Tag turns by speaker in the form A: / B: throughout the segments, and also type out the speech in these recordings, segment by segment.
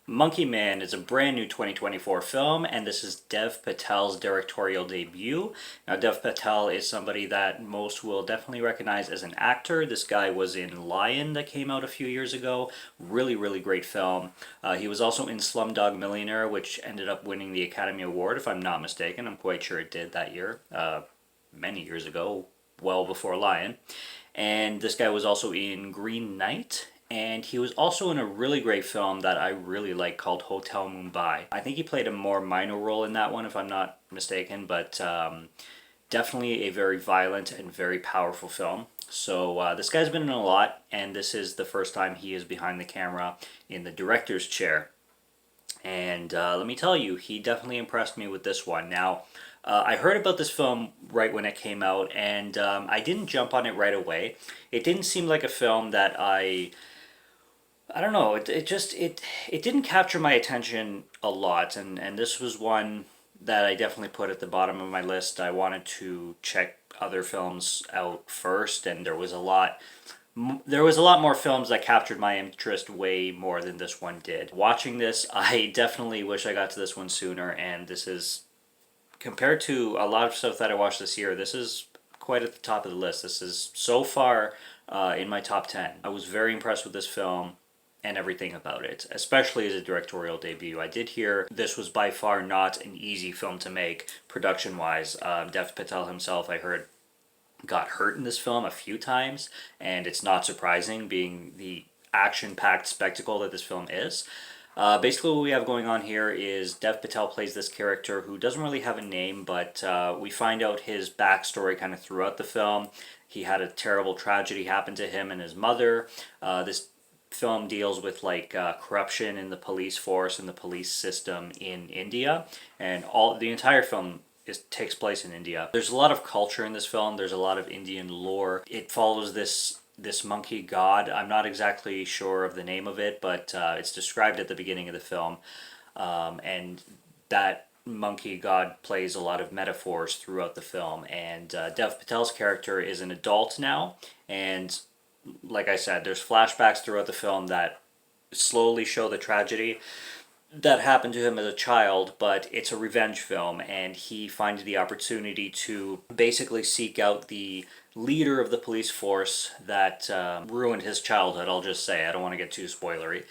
A: Monkey Man is a brand new 2024 film, and this is Dev Patel's directorial debut. Now, Dev Patel is somebody that most will definitely recognize as an actor. This guy was in Lion that came out a few years ago. Really, really great film. He was also in Slumdog Millionaire, which ended up winning the Academy Award, if I'm not mistaken. I'm quite sure it did that year, many years ago, well before Lion. And this guy was also in Green Knight, and he was also in a really great film that I really like called Hotel Mumbai. I think he played a more minor role in that one, if I'm not mistaken, but definitely a very violent and very powerful film. So this guy's been in a lot, and this is the first time he is behind the camera in the director's chair. And let me tell you, he definitely impressed me with this one. Now, I heard about this film right when it came out, and I didn't jump on it right away. It didn't seem like a film that I don't know. It didn't capture my attention a lot, and this was one that I definitely put at the bottom of my list. I wanted to check other films out first, and there was a lot more films that captured my interest way more than this one did. Watching this, I definitely wish I got to this one sooner, and this is, compared to a lot of stuff that I watched this year, this is quite at the top of the list. This is so far in my top 10. I was very impressed with this film and everything about it, especially as a directorial debut. I did hear this was by far not an easy film to make production wise. Dev Patel himself, I heard, got hurt in this film a few times, and it's not surprising being the action packed spectacle that this film is. Basically, what we have going on here is Dev Patel plays this character who doesn't really have a name, but we find out his backstory kind of throughout the film. He had a terrible tragedy happen to him and his mother. This film deals with corruption in the police force and the police system in India, and all the entire film takes place in India. There's a lot of culture in this film. There's a lot of Indian lore. It follows this monkey god. I'm not exactly sure of the name of it, but it's described at the beginning of the film, and that monkey god plays a lot of metaphors throughout the film. And Dev Patel's character is an adult now, and like I said, there's flashbacks throughout the film that slowly show the tragedy that happened to him as a child, but it's a revenge film, and he finds the opportunity to basically seek out the leader of the police force that ruined his childhood. I'll just say, I don't want to get too spoilery.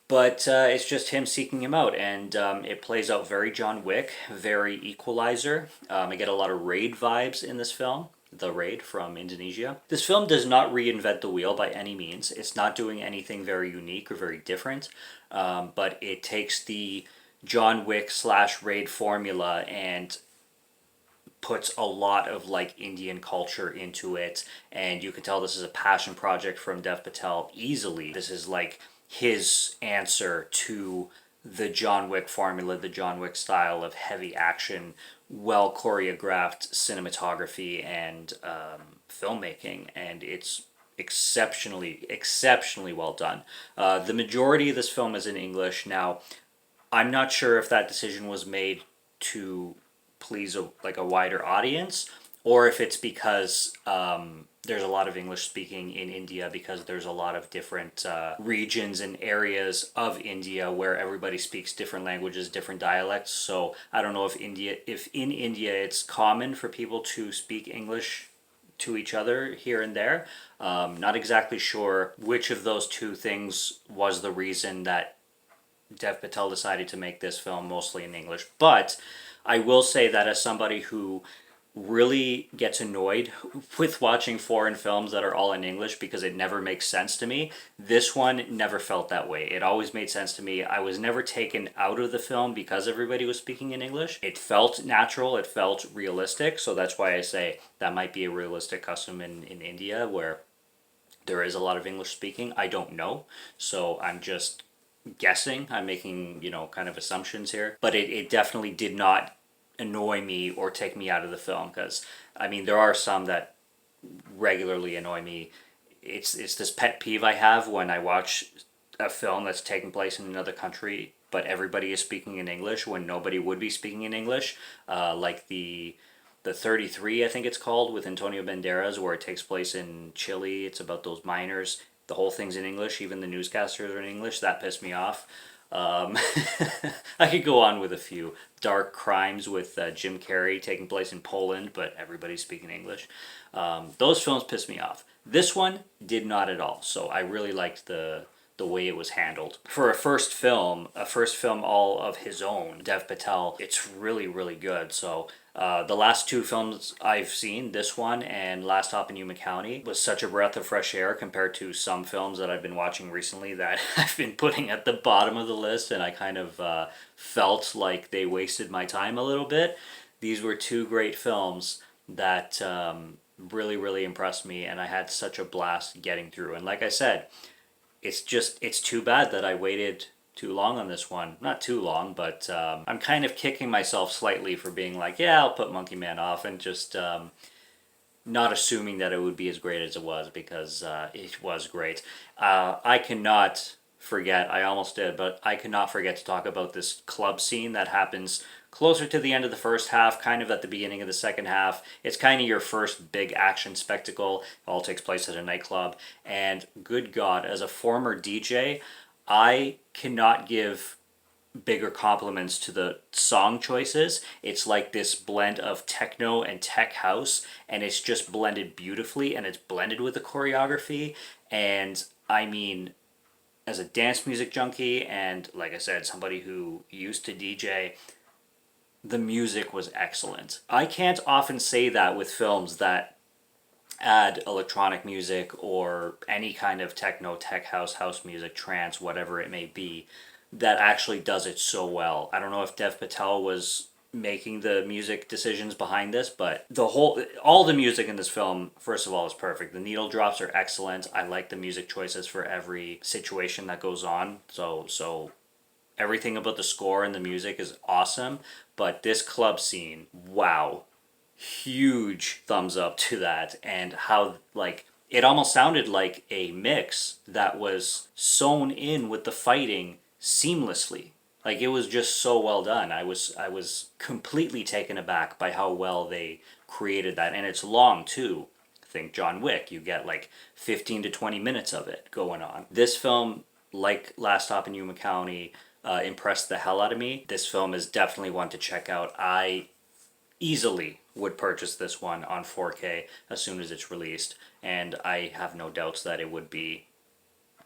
A: But it's just him seeking him out, and it plays out very John Wick, very Equalizer. I get a lot of Raid vibes in this film. The Raid from Indonesia. This film does not reinvent the wheel by any means. It's not doing anything very unique or very different, but it takes the John Wick / Raid formula and puts a lot of Indian culture into it, and you can tell this is a passion project from Dev Patel easily. This is his answer to the John Wick formula, the John Wick style of heavy action, well choreographed cinematography and filmmaking, and it's exceptionally well done. The majority of this film is in English. Now, I'm not sure if that decision was made to please a wider audience, or if it's because there's a lot of English speaking in India, because there's a lot of different regions and areas of India where everybody speaks different languages, different dialects. So I don't know if in India it's common for people to speak English to each other here and there. Not exactly sure which of those two things was the reason that Dev Patel decided to make this film mostly in English. But I will say that as somebody who really gets annoyed with watching foreign films that are all in English because it never makes sense to me, this one never felt that way. It always made sense to me. I was never taken out of the film because everybody was speaking in English. It felt natural, it felt realistic, so that's why I say that might be a realistic custom in India where there is a lot of English speaking. I don't know, so I'm just guessing. I'm making, kind of assumptions here. But it definitely did not annoy me or take me out of the film, because there are some that regularly annoy me. It's this pet peeve I have when I watch a film that's taking place in another country but everybody is speaking in English when nobody would be speaking in English, like the 33, I think it's called, with Antonio Banderas, where it takes place in Chile. It's about those miners. The whole thing's in English. Even the newscasters are in English. That pissed me off. Um, I could go on with a few. Dark Crimes with Jim Carrey taking place in Poland, but everybody's speaking English. Those films pissed me off. This one did not at all. So I really liked the way it was handled. For a first film all of his own, Dev Patel, it's really, really good. So the last two films I've seen, this one and Last Stop in Yuma County, was such a breath of fresh air compared to some films that I've been watching recently that I've been putting at the bottom of the list, and I kind of felt like they wasted my time a little bit. These were two great films that really, really impressed me, and I had such a blast getting through. And like I said, it's too bad that I waited too long on this one. Not too long, but I'm kind of kicking myself slightly for being like, yeah, I'll put Monkey Man off, and just not assuming that it would be as great as it was, because it was great. I cannot forget, I almost did, but I cannot forget to talk about this club scene that happens closer to the end of the first half, kind of at the beginning of the second half. It's kind of your first big action spectacle. It all takes place at a nightclub. And good God, as a former DJ, I cannot give bigger compliments to the song choices. It's like this blend of techno and tech house, and it's just blended beautifully, and it's blended with the choreography. And I mean, as a dance music junkie, and like I said, somebody who used to DJ, the music was excellent. I can't often say that with films that add electronic music or any kind of techno, tech house, house music, trance, whatever it may be, that actually does it so well. I don't know if Dev Patel was making the music decisions behind this, but all the music in this film, first of all, is perfect. The needle drops are excellent. I like the music choices for every situation that goes on. So everything about the score and the music is awesome, but this club scene, wow. Huge thumbs up to that, and how, like, it almost sounded like a mix that was sewn in with the fighting seamlessly. Like, it was just so well done. I was completely taken aback by how well they created that, and it's long too. Think John Wick, you get like 15 to 20 minutes of it going on. This film, like Last Stop in Yuma County, impressed the hell out of me. This film is definitely one to check out. I easily would purchase this one on 4K as soon as it's released, and I have no doubts that it would be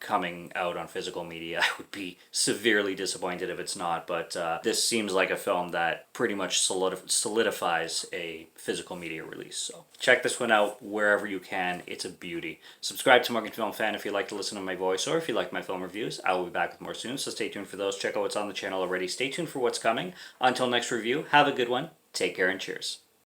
A: coming out on physical media. I would be severely disappointed if it's not, but this seems like a film that pretty much solidifies a physical media release. So check this one out wherever you can. It's a beauty. Subscribe to Morgan Film Fan if you like to listen to my voice, or if you like my film reviews. I will be back with more soon, so stay tuned for those. Check out what's on the channel already. Stay tuned for what's coming. Until next review, have a good one. Take care and cheers.